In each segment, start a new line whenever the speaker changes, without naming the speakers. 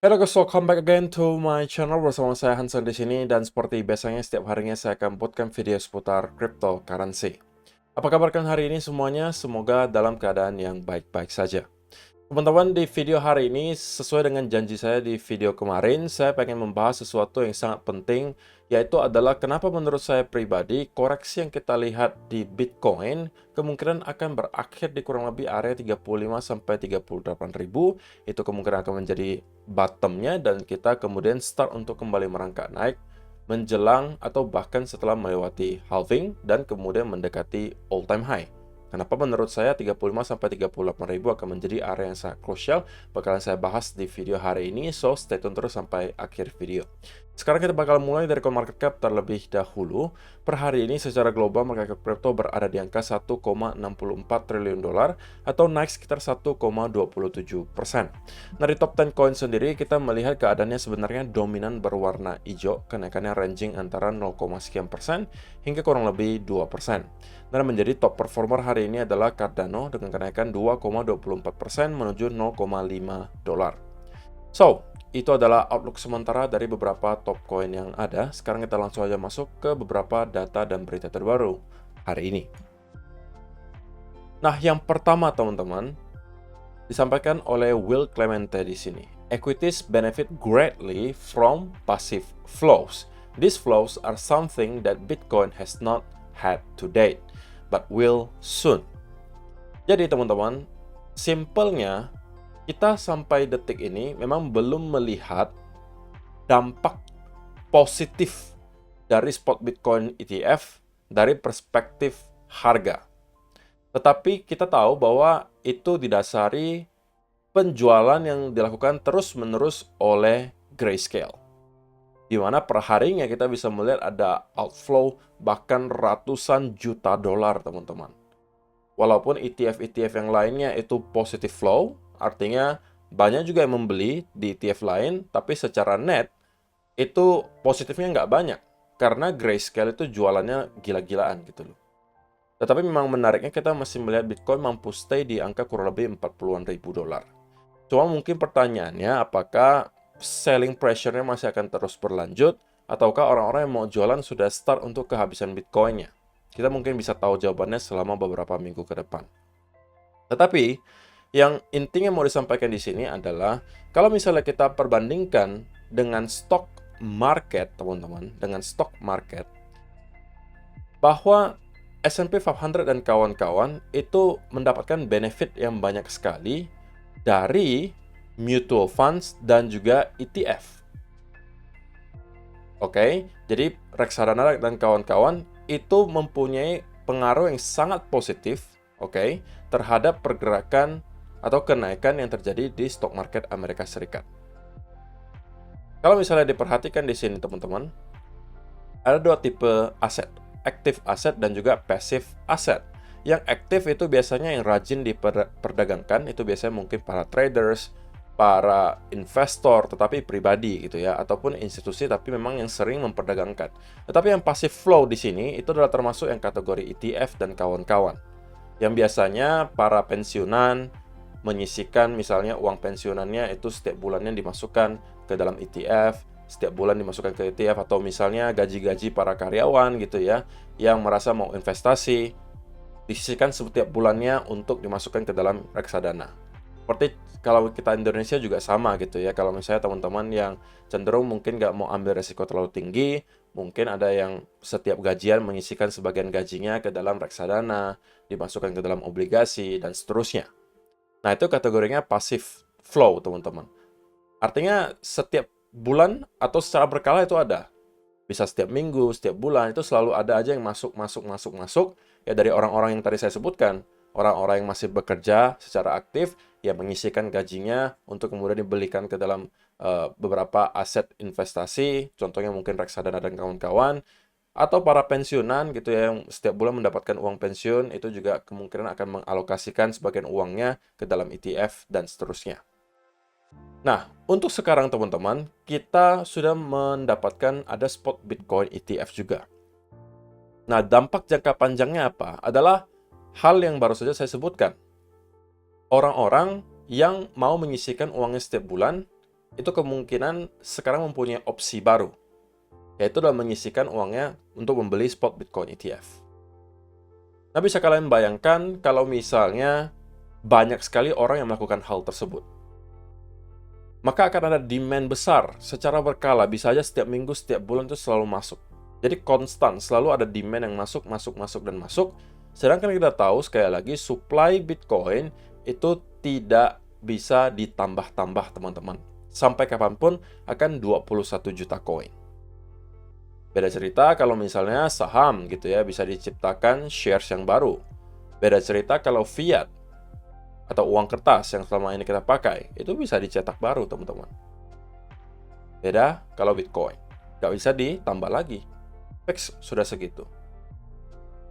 Hello guys, welcome back again to my channel bersama saya Hansen di sini dan seperti biasanya setiap harinya saya akan buatkan video seputar cryptocurrency. Apa kabar kalian hari ini semuanya? Semoga dalam keadaan yang baik-baik saja. Teman-teman, di video hari ini, sesuai dengan janji saya di video kemarin, saya pengen membahas sesuatu yang sangat penting, yaitu adalah kenapa menurut saya pribadi, koreksi yang kita lihat di Bitcoin kemungkinan akan berakhir di kurang lebih area 35-38 ribu, itu kemungkinan akan menjadi bottomnya, dan kita kemudian start untuk kembali merangkak naik, menjelang atau bahkan setelah melewati halving, dan kemudian mendekati all-time high. Kenapa menurut saya 35-38 ribu akan menjadi area yang sangat krusial, bakalan saya bahas di video hari ini, so stay tune terus sampai akhir video. Sekarang kita bakal mulai dari CoinMarketCap terlebih dahulu. Per hari ini secara global market cap crypto berada di angka 1,64 triliun dolar atau naik sekitar 1,27%. Nah, di top 10 coin sendiri kita melihat keadaannya sebenarnya dominan berwarna hijau, kenaikannya ranging antara 0, sekian persen hingga kurang lebih 2%. Dan menjadi top performer hari ini adalah Cardano dengan kenaikan 2,24% menuju 0,5 dolar. So, itu adalah outlook sementara dari beberapa top coin yang ada. Sekarang kita langsung aja masuk ke beberapa data dan berita terbaru hari ini. Nah, yang pertama teman-teman, disampaikan oleh Will Clemente di sini. Equities benefit greatly from passive flows. These flows are something that Bitcoin has not had to date, but will soon. Jadi teman-teman, simpelnya kita sampai detik ini memang belum melihat dampak positif dari spot Bitcoin ETF dari perspektif harga. Tetapi kita tahu bahwa itu didasari penjualan yang dilakukan terus-menerus oleh Grayscale. Di mana per harinya kita bisa melihat ada outflow bahkan ratusan juta dolar, teman-teman. Walaupun ETF-ETF yang lainnya itu positive flow, artinya banyak juga yang membeli di ETF lain, tapi secara net itu positifnya nggak banyak. Karena Grayscale itu jualannya gila-gilaan gitu loh. Tetapi memang menariknya kita masih melihat Bitcoin mampu stay di angka kurang lebih 40-an ribu dolar. Cuma mungkin pertanyaannya apakah selling pressure-nya masih akan terus berlanjut, ataukah orang-orang yang mau jualan sudah start untuk kehabisan Bitcoin-nya? Kita mungkin bisa tahu jawabannya selama beberapa minggu ke depan. Tetapi, yang intinya mau disampaikan di sini adalah, kalau misalnya kita perbandingkan dengan stock market, teman-teman, dengan stock market, bahwa S&P 500 dan kawan-kawan itu mendapatkan benefit yang banyak sekali dari mutual funds dan juga ETF. Oke, jadi reksadana dan kawan-kawan itu mempunyai pengaruh yang sangat positif, oke, terhadap pergerakan atau kenaikan yang terjadi di stock market Amerika Serikat. Kalau misalnya diperhatikan di sini teman-teman, ada dua tipe aset, active asset dan juga passive asset. Yang aktif itu biasanya yang rajin diperdagangkan, itu biasanya mungkin para traders, para investor, tetapi pribadi gitu ya, ataupun institusi tapi memang yang sering memperdagangkan. Tetapi yang passive flow di sini itu adalah termasuk yang kategori ETF dan kawan-kawan. Yang biasanya para pensiunan menyisihkan misalnya uang pensiunannya itu setiap bulannya dimasukkan ke dalam ETF, setiap bulan dimasukkan ke ETF, atau misalnya gaji-gaji para karyawan gitu ya, yang merasa mau investasi, disisihkan setiap bulannya untuk dimasukkan ke dalam reksadana. Seperti kalau kita Indonesia juga sama gitu ya. Kalau misalnya teman-teman yang cenderung mungkin nggak mau ambil resiko terlalu tinggi, mungkin ada yang setiap gajian menyisihkan sebagian gajinya ke dalam reksadana, dimasukkan ke dalam obligasi, dan seterusnya. Nah, itu kategorinya passive flow, teman-teman. Artinya setiap bulan atau secara berkala itu ada. Bisa setiap minggu, setiap bulan, itu selalu ada aja yang masuk. Ya dari orang-orang yang tadi saya sebutkan. Orang-orang yang masih bekerja secara aktif, yang menyisihkan gajinya untuk kemudian dibelikan ke dalam beberapa aset investasi, contohnya mungkin reksadana dan kawan-kawan, atau para pensiunan gitu ya, yang setiap bulan mendapatkan uang pensiun, itu juga kemungkinan akan mengalokasikan sebagian uangnya ke dalam ETF dan seterusnya. Nah, untuk sekarang teman-teman, kita sudah mendapatkan ada spot Bitcoin ETF juga. Nah, dampak jangka panjangnya apa? Adalah hal yang baru saja saya sebutkan. Orang-orang yang mau menyisihkan uangnya setiap bulan, itu kemungkinan sekarang mempunyai opsi baru, yaitu dalam menyisihkan uangnya untuk membeli spot Bitcoin ETF. Nah, bisa kalian bayangkan kalau misalnya banyak sekali orang yang melakukan hal tersebut. Maka akan ada demand besar secara berkala, bisa aja setiap minggu, setiap bulan itu selalu masuk. Jadi konstan, selalu ada demand yang masuk, dan masuk. Sedangkan kita tahu, sekali lagi, supply Bitcoin itu tidak bisa ditambah-tambah, teman-teman. Sampai kapanpun akan 21 juta koin. Beda cerita kalau misalnya saham gitu ya, bisa diciptakan shares yang baru. Beda cerita kalau fiat atau uang kertas yang selama ini kita pakai, itu bisa dicetak baru, teman-teman. Beda kalau Bitcoin, nggak bisa ditambah lagi. Fix, sudah segitu.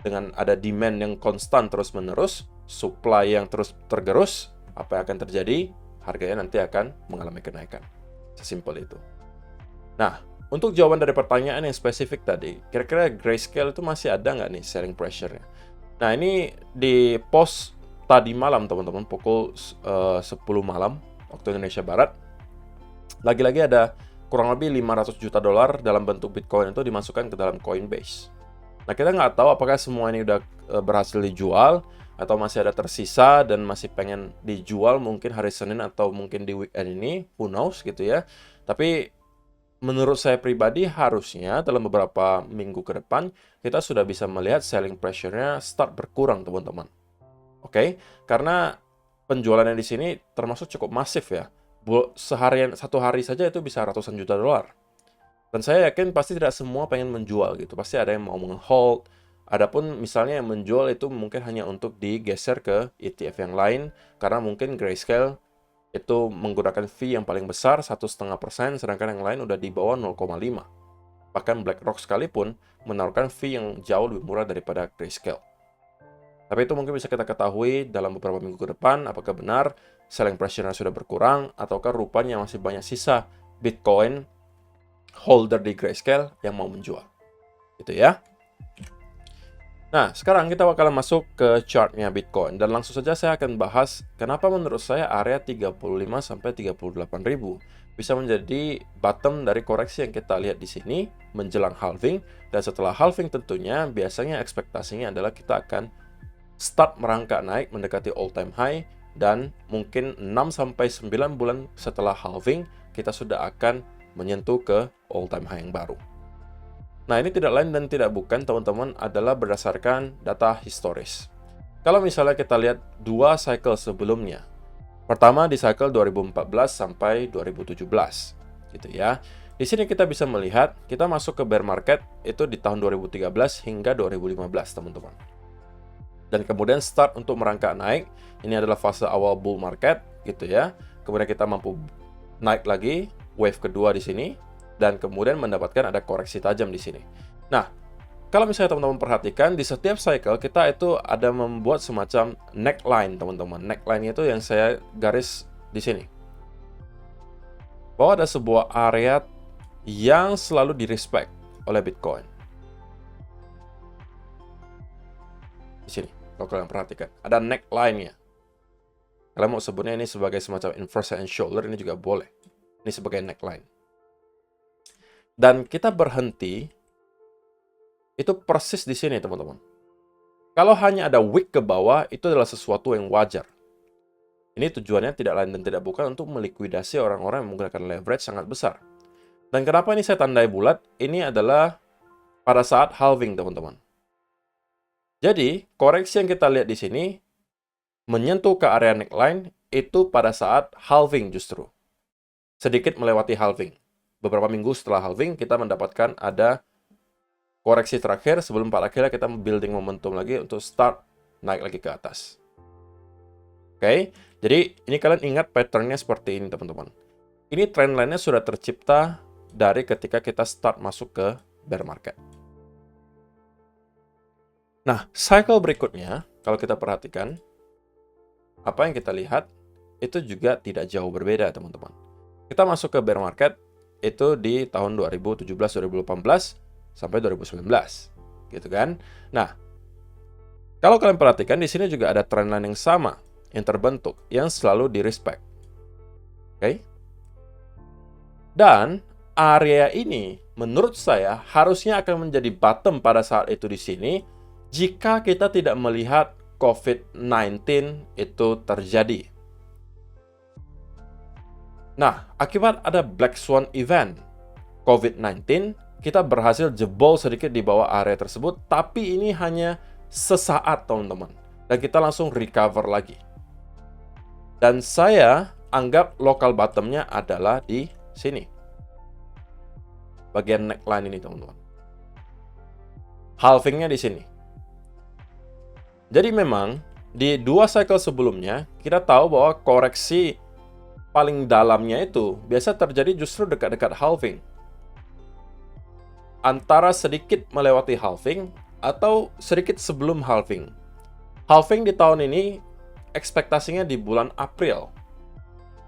Dengan ada demand yang konstan terus-menerus, supply yang terus tergerus, apa yang akan terjadi? Harganya nanti akan mengalami kenaikan. Sesimpel itu. Nah, untuk jawaban dari pertanyaan yang spesifik tadi, kira-kira Grayscale itu masih ada nggak nih selling pressure-nya? Nah, ini di post tadi malam, teman-teman, pukul 10 malam, waktu Indonesia Barat. Lagi-lagi ada kurang lebih 500 juta dolar dalam bentuk Bitcoin itu dimasukkan ke dalam Coinbase. Nah, kita nggak tahu apakah semua ini udah berhasil dijual, atau masih ada tersisa dan masih pengen dijual mungkin hari Senin atau mungkin di weekend ini, who knows gitu ya. Tapi menurut saya pribadi harusnya dalam beberapa minggu ke depan kita sudah bisa melihat selling pressure-nya start berkurang, teman-teman. Oke, karena penjualannya di sini termasuk cukup masif ya. Seharian, satu hari saja itu bisa ratusan juta dolar. Dan saya yakin pasti tidak semua pengen menjual gitu. Pasti ada yang mau meng-hold. Adapun misalnya yang menjual itu mungkin hanya untuk digeser ke ETF yang lain, karena mungkin Grayscale itu menggunakan fee yang paling besar 1,5%, sedangkan yang lain udah di bawah 0,5. Bahkan BlackRock sekalipun menawarkan fee yang jauh lebih murah daripada Grayscale. Tapi itu mungkin bisa kita ketahui dalam beberapa minggu ke depan, apakah benar selling pressure-nya sudah berkurang, ataukah rupanya masih banyak sisa Bitcoin holder di Grayscale yang mau menjual. Gitu ya. Nah, sekarang kita bakalan masuk ke chartnya Bitcoin. Dan langsung saja saya akan bahas kenapa menurut saya area 35-38 ribu bisa menjadi bottom dari koreksi yang kita lihat di sini menjelang halving. Dan setelah halving tentunya biasanya ekspektasinya adalah kita akan start merangkak naik mendekati all time high, dan mungkin 6-9 bulan setelah halving kita sudah akan menyentuh ke all time high yang baru. Nah, ini tidak lain dan tidak bukan, teman-teman, adalah berdasarkan data historis. Kalau misalnya kita lihat dua cycle sebelumnya. Pertama di cycle 2014 sampai 2017 gitu ya. Di sini kita bisa melihat kita masuk ke bear market itu di tahun 2013 hingga 2015, teman-teman. Dan kemudian start untuk merangkak naik. Ini adalah fase awal bull market gitu ya. Kemudian kita mampu naik lagi wave kedua di sini, dan kemudian mendapatkan ada koreksi tajam di sini. Nah, kalau misalnya teman-teman perhatikan di setiap cycle kita itu ada membuat semacam neckline, teman-teman. Neckline itu yang saya garis di sini. Bahwa ada sebuah area yang selalu direspect oleh Bitcoin. Di sini, kalau kalian perhatikan, ada neckline-nya. Kalian mau sebutnya ini sebagai semacam inverse and shoulder, ini juga boleh. Ini sebagai neckline. Dan kita berhenti itu persis di sini, teman-teman. Kalau hanya ada wick ke bawah, itu adalah sesuatu yang wajar. Ini tujuannya tidak lain dan tidak bukan untuk melikuidasi orang-orang yang menggunakan leverage sangat besar. Dan kenapa ini saya tandai bulat? Ini adalah pada saat halving, teman-teman. Jadi, koreksi yang kita lihat di sini menyentuh ke area neckline itu pada saat halving justru. Sedikit melewati halving. Beberapa minggu setelah halving, kita mendapatkan ada koreksi terakhir sebelum pada akhirnya kita building momentum lagi untuk start naik lagi ke atas. Oke, jadi ini kalian ingat patternnya seperti ini, teman-teman. Ini trend line-nya sudah tercipta dari ketika kita start masuk ke bear market. Nah, cycle berikutnya, kalau kita perhatikan, apa yang kita lihat, itu juga tidak jauh berbeda, teman-teman. Kita masuk ke bear market, itu di tahun 2017-2018, sampai 2019. Gitu kan? Nah, kalau kalian perhatikan, di sini juga ada trend line yang sama, yang terbentuk, yang selalu di-respect. Oke? Dan area ini menurut saya harusnya akan menjadi bottom pada saat itu di sini jika kita tidak melihat COVID-19 itu terjadi. Nah, akibat ada Black Swan event COVID-19, kita berhasil jebol sedikit di bawah area tersebut, tapi ini hanya sesaat, teman-teman. Dan kita langsung recover lagi. Dan saya anggap local bottom-nya adalah di sini. Bagian neckline ini, teman-teman. Halving-nya di sini. Jadi memang, di 2 cycle sebelumnya, kita tahu bahwa koreksi paling dalamnya itu biasa terjadi justru dekat-dekat halving. Antara sedikit melewati halving atau sedikit sebelum halving. Halving di tahun ini ekspektasinya di bulan April.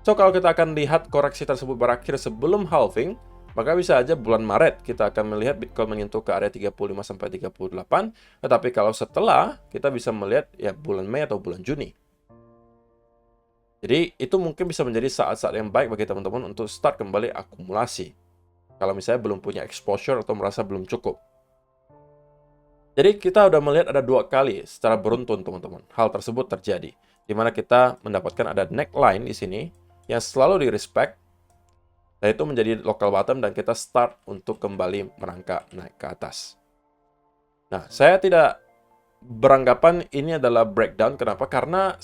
So, kalau kita akan lihat koreksi tersebut berakhir sebelum halving, maka bisa aja bulan Maret kita akan melihat Bitcoin menyentuh ke area 35-38, tetapi kalau setelah, kita bisa melihat ya bulan Mei atau bulan Juni. Jadi, itu mungkin bisa menjadi saat-saat yang baik bagi teman-teman untuk start kembali akumulasi. Kalau misalnya belum punya exposure atau merasa belum cukup. Jadi, kita udah melihat ada 2 kali secara beruntun, teman-teman. Hal tersebut terjadi. Di mana kita mendapatkan ada neckline di sini yang selalu di-respect. Dan itu menjadi local bottom dan kita start untuk kembali merangkak naik ke atas. Nah, saya tidak beranggapan ini adalah breakdown. Kenapa? Karena,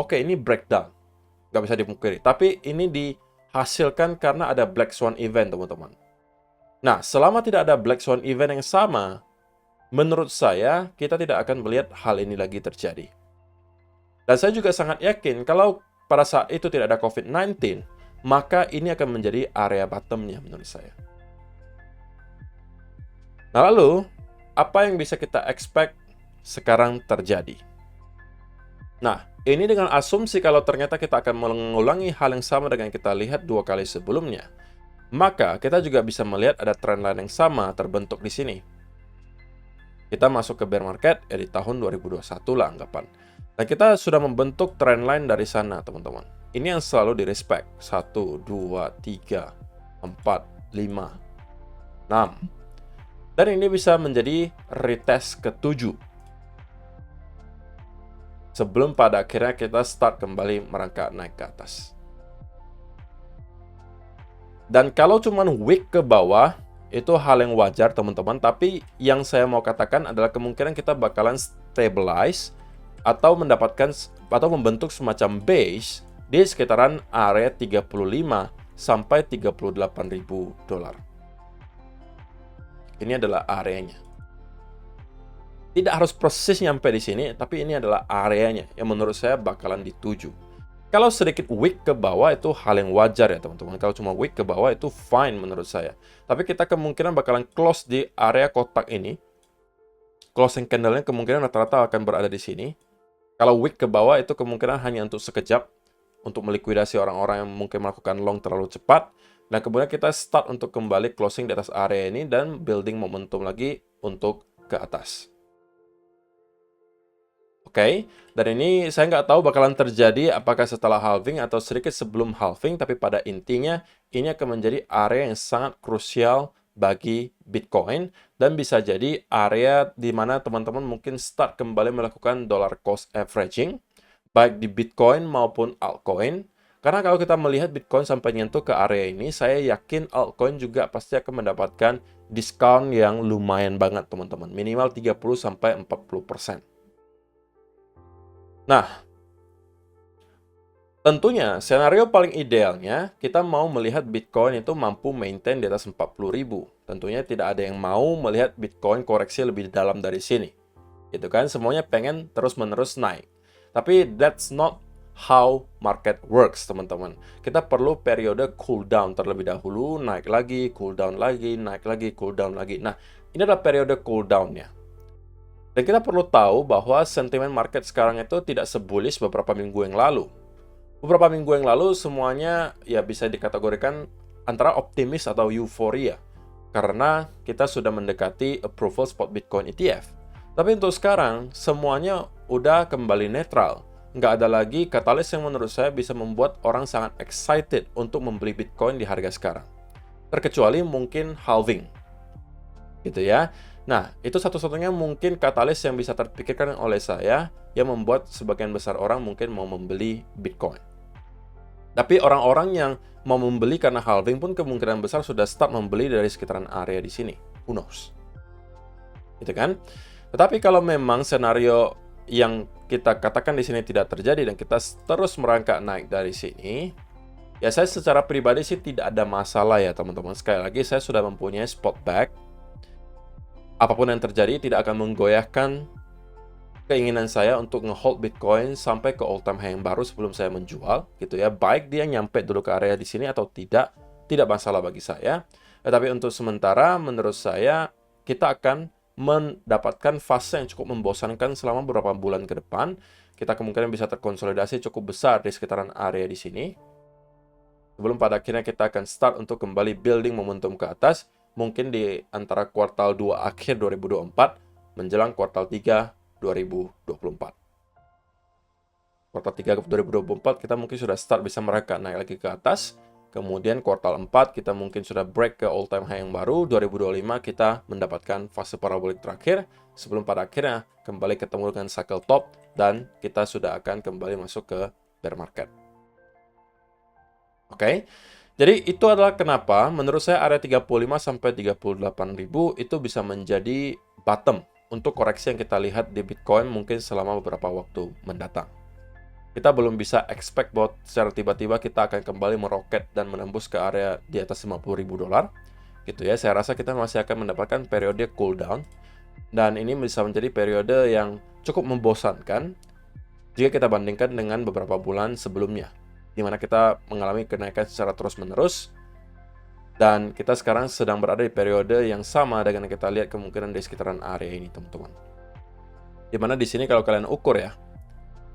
oke, ini breakdown. Nggak bisa dipungkiri. Tapi ini dihasilkan karena ada Black Swan event, teman-teman. Nah, selama tidak ada Black Swan event yang sama, menurut saya, kita tidak akan melihat hal ini lagi terjadi. Dan saya juga sangat yakin, kalau pada saat itu tidak ada COVID-19, maka ini akan menjadi area bottom-nya menurut saya. Nah, lalu, apa yang bisa kita expect sekarang terjadi? Nah, ini dengan asumsi kalau ternyata kita akan mengulangi hal yang sama dengan yang kita lihat 2 kali sebelumnya, maka kita juga bisa melihat ada trendline yang sama terbentuk di sini. Kita masuk ke bear market ya di tahun 2021 lah anggapan. Dan kita sudah membentuk trendline dari sana, teman-teman. Ini yang selalu di-respect. 1, 2, 3, 4, 5, 6. Dan ini bisa menjadi retest ke-7. Sebelum pada akhirnya kita start kembali merangkak naik ke atas. Dan kalau cuma wick ke bawah, itu hal yang wajar, teman-teman. Tapi yang saya mau katakan adalah kemungkinan kita bakalan stabilize atau mendapatkan atau membentuk semacam base di sekitaran area 35 sampai 38.000 dolar. Ini adalah areanya. Tidak harus persis nyampe di sini, tapi ini adalah areanya yang menurut saya bakalan dituju. Kalau sedikit wick ke bawah itu hal yang wajar ya teman-teman. Kalau cuma wick ke bawah itu fine menurut saya. Tapi kita kemungkinan bakalan close di area kotak ini. Closing candle-nya kemungkinan rata-rata akan berada di sini. Kalau wick ke bawah itu kemungkinan hanya untuk sekejap. Untuk melikuidasi orang-orang yang mungkin melakukan long terlalu cepat. Dan kemudian kita start untuk kembali closing di atas area ini dan building momentum lagi untuk ke atas. Oke, dan ini saya nggak tahu bakalan terjadi apakah setelah halving atau sedikit sebelum halving, tapi pada intinya ini akan menjadi area yang sangat krusial bagi Bitcoin dan bisa jadi area di mana teman-teman mungkin start kembali melakukan dollar cost averaging, baik di Bitcoin maupun altcoin. Karena kalau kita melihat Bitcoin sampai nyentuh ke area ini, saya yakin altcoin juga pasti akan mendapatkan diskon yang lumayan banget teman-teman, minimal 30-40%. Nah, tentunya senario paling idealnya kita mau melihat Bitcoin itu mampu maintain di atas 40.000. Tentunya tidak ada yang mau melihat Bitcoin koreksi lebih dalam dari sini. Gitu kan, semuanya pengen terus-menerus naik. Tapi that's not how market works, teman-teman. Kita perlu periode cool down terlebih dahulu, naik lagi, cool down lagi, naik lagi, cool down lagi. Nah, ini adalah periode cool down-nya. Dan kita perlu tahu bahwa sentimen market sekarang itu tidak sebullish beberapa minggu yang lalu. Beberapa minggu yang lalu semuanya ya bisa dikategorikan antara optimis atau euforia. Karena kita sudah mendekati approval spot Bitcoin ETF. Tapi untuk sekarang semuanya udah kembali netral. Nggak ada lagi katalis yang menurut saya bisa membuat orang sangat excited untuk membeli Bitcoin di harga sekarang. terkecuali mungkin halving, gitu ya. Nah, itu satu-satunya mungkin katalis yang bisa terpikirkan oleh saya yang membuat sebagian besar orang mungkin mau membeli Bitcoin. Tapi orang-orang yang mau membeli karena halving pun kemungkinan besar sudah start membeli dari sekitaran area di sini. Who knows? Gitu kan? Tetapi kalau memang senario yang kita katakan di sini tidak terjadi dan kita terus merangkak naik dari sini, ya saya secara pribadi sih tidak ada masalah ya teman-teman. Sekali lagi saya sudah mempunyai spot back. Apapun yang terjadi tidak akan menggoyahkan keinginan saya untuk ngehold Bitcoin sampai ke all time high yang baru sebelum saya menjual, gitu ya. Baik dia nyampe dulu ke area di sini atau tidak masalah bagi saya. Tetapi untuk sementara, menurut saya kita akan mendapatkan fase yang cukup membosankan selama beberapa bulan ke depan. Kita kemungkinan bisa terkonsolidasi cukup besar di sekitaran area di sini. Sebelum pada akhirnya kita akan start untuk kembali building momentum ke atas, mungkin di antara kuartal 2 akhir 2024 menjelang kuartal 3 2024. Kuartal 3 2024 kita mungkin sudah start bisa merangkak naik lagi ke atas. Kemudian kuartal 4 kita mungkin sudah break ke all time high yang baru. 2025 kita mendapatkan fase parabolik terakhir sebelum pada akhirnya kembali ketemu dengan cycle top dan kita sudah akan kembali masuk ke bear market. Oke. Jadi itu adalah kenapa menurut saya area 35 sampai 38.000 itu bisa menjadi bottom untuk koreksi yang kita lihat di Bitcoin mungkin selama beberapa waktu mendatang. Kita belum bisa expect bahwa secara tiba-tiba kita akan kembali meroket dan menembus ke area di atas 50.000 dolar. Gitu ya, saya rasa kita masih akan mendapatkan periode cool down dan ini bisa menjadi periode yang cukup membosankan jika kita bandingkan dengan beberapa bulan sebelumnya, di mana kita mengalami kenaikan secara terus-menerus, dan kita sekarang sedang berada di periode yang sama dengan yang kita lihat kemungkinan di sekitaran area ini, teman-teman. Di mana di sini kalau kalian ukur ya,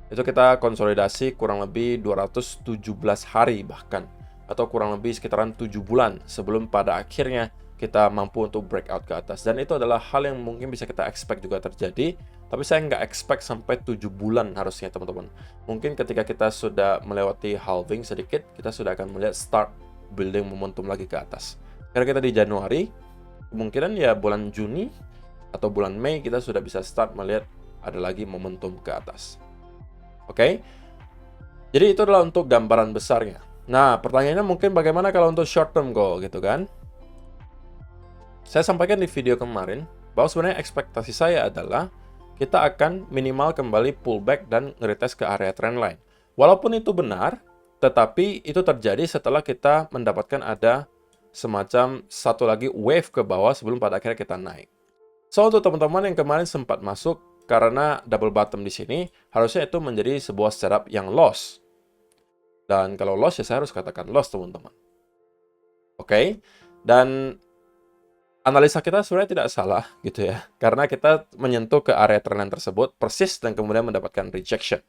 itu kita konsolidasi kurang lebih 217 hari bahkan, atau kurang lebih sekitaran 7 bulan sebelum pada akhirnya kita mampu untuk breakout ke atas. Dan itu adalah hal yang mungkin bisa kita expect juga terjadi, tapi saya nggak expect sampai 7 bulan harusnya, teman-teman. Mungkin ketika kita sudah melewati halving sedikit, kita sudah akan melihat start building momentum lagi ke atas. Karena kita di Januari, kemungkinan ya bulan Juni atau bulan Mei kita sudah bisa start melihat ada lagi momentum ke atas. Oke? Jadi itu adalah untuk gambaran besarnya. Nah, pertanyaannya mungkin bagaimana kalau untuk short term goal gitu kan? Saya sampaikan di video kemarin bahwa sebenarnya ekspektasi saya adalah kita akan minimal kembali pullback dan nge-retest ke area trendline. Walaupun itu benar, tetapi itu terjadi setelah kita mendapatkan ada semacam satu lagi wave ke bawah sebelum pada akhirnya kita naik. So, untuk teman-teman yang kemarin sempat masuk karena double bottom di sini, harusnya itu menjadi sebuah setup yang loss. Dan kalau loss ya saya harus katakan loss, teman-teman. Oke? Dan analisa kita sebenarnya tidak salah gitu ya. Karena kita menyentuh ke area trendline tersebut persis dan kemudian mendapatkan rejection.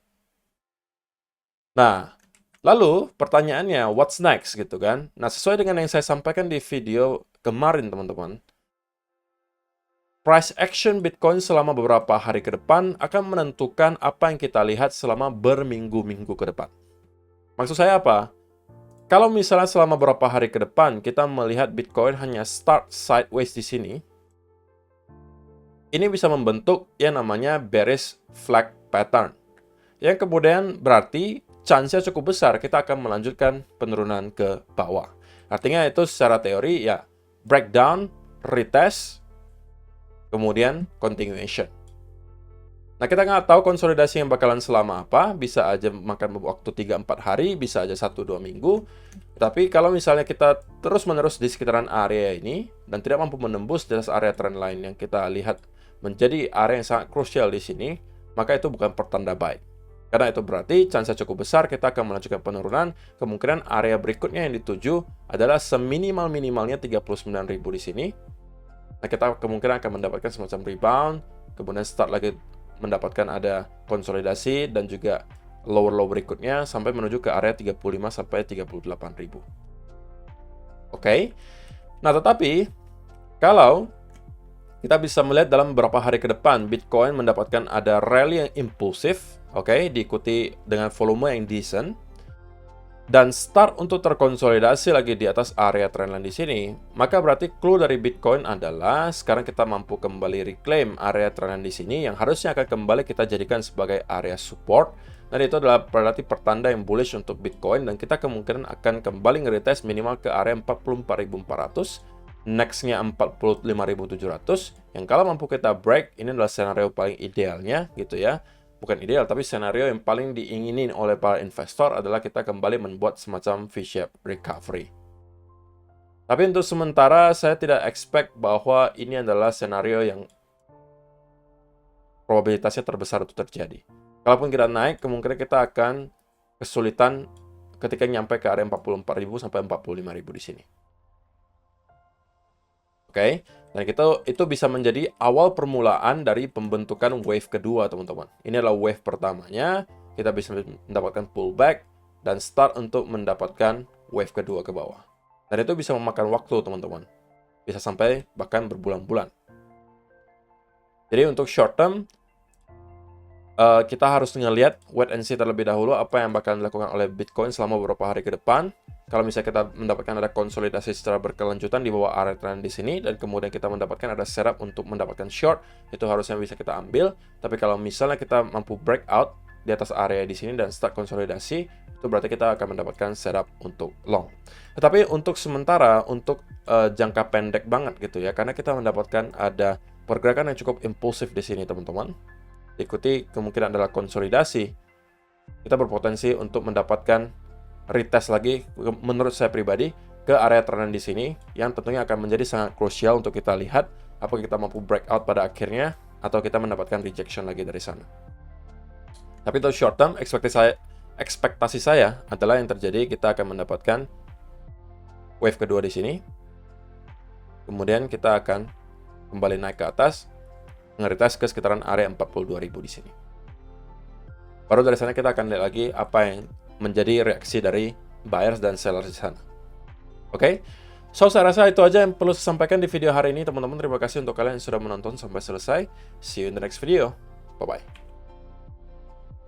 Nah, lalu pertanyaannya what's next gitu kan? Nah, sesuai dengan yang saya sampaikan di video kemarin teman-teman, price action Bitcoin selama beberapa hari ke depan akan menentukan apa yang kita lihat selama berminggu-minggu ke depan. Maksud saya apa? Kalau misalnya selama beberapa hari ke depan kita melihat Bitcoin hanya start sideways di sini, ini bisa membentuk yang namanya bearish flag pattern. Yang kemudian berarti chance-nya cukup besar kita akan melanjutkan penurunan ke bawah. Artinya itu secara teori ya breakdown, retest, kemudian continuation. Nah, kita nggak tahu konsolidasi yang bakalan selama apa, bisa aja makan waktu 3-4 hari, bisa aja 1-2 minggu. Tapi kalau misalnya kita terus-menerus di sekitaran area ini, dan tidak mampu menembus di atas area trendline yang kita lihat menjadi area yang sangat krusial di sini, maka itu bukan pertanda baik. Karena itu berarti chance cukup besar kita akan melanjutkan penurunan, kemungkinan area berikutnya yang dituju adalah seminimal-minimalnya 39.000 di sini. Nah, kita kemungkinan akan mendapatkan semacam rebound, kemudian start lagi mendapatkan ada konsolidasi dan juga lower berikutnya sampai menuju ke area 35 sampai 38.000. Oke. Nah, tetapi kalau kita bisa melihat dalam beberapa hari ke depan Bitcoin mendapatkan ada rally yang impulsif, oke, diikuti dengan volume yang decent. dan start untuk terkonsolidasi lagi di atas area trendline di sini, maka berarti clue dari Bitcoin adalah sekarang kita mampu kembali reclaim area trendline di sini yang harusnya akan kembali kita jadikan sebagai area support, dan itu adalah berarti pertanda yang bullish untuk Bitcoin, dan kita kemungkinan akan kembali nge-retest minimal ke area 44.400, nextnya 45.700, yang kalau mampu kita break, ini adalah skenario paling idealnya gitu ya. Bukan ideal, tapi skenario yang paling diinginin oleh para investor adalah kita kembali membuat semacam V-shape recovery. Tapi untuk sementara, saya tidak expect bahwa ini adalah skenario yang probabilitasnya terbesar untuk terjadi. Kalaupun kita naik, kemungkinan kita akan kesulitan ketika nyampe ke area 44.000 sampai 45.000 di sini. Oke, dan itu bisa menjadi awal permulaan dari pembentukan wave kedua, teman-teman. Ini adalah wave pertamanya, kita bisa mendapatkan pullback dan start untuk mendapatkan wave kedua ke bawah. Dan itu bisa memakan waktu, teman-teman. Bisa sampai bahkan berbulan-bulan. Jadi untuk short term, kita harus ngelihat wait and see terlebih dahulu apa yang bakal dilakukan oleh Bitcoin selama beberapa hari ke depan. Kalau misalnya kita mendapatkan ada konsolidasi secara berkelanjutan di bawah area trend di sini, dan kemudian kita mendapatkan ada setup untuk mendapatkan short, itu harusnya bisa kita ambil. Tapi kalau misalnya kita mampu breakout di atas area di sini dan start konsolidasi, itu berarti kita akan mendapatkan setup untuk long. Tetapi untuk sementara, untuk jangka pendek banget gitu ya, karena kita mendapatkan ada pergerakan yang cukup impulsif di sini, teman-teman. Ikuti kemungkinan adalah konsolidasi, kita berpotensi untuk mendapatkan retest lagi menurut saya pribadi ke area trend di sini, yang tentunya akan menjadi sangat krusial untuk kita lihat apakah kita mampu breakout pada akhirnya atau kita mendapatkan rejection lagi dari sana. Tapi untuk short term, ekspektasi saya adalah yang terjadi kita akan mendapatkan wave kedua di sini, kemudian kita akan kembali naik ke atas, nge-retest ke sekitaran area 42.000 di sini. Baru dari sana kita akan lihat lagi apa yang menjadi reaksi dari buyers dan sellers di sana. Oke? So, saya rasa itu aja yang perlu saya sampaikan di video hari ini, teman-teman. Terima kasih untuk kalian yang sudah menonton sampai selesai. See you in the next video. Bye-bye.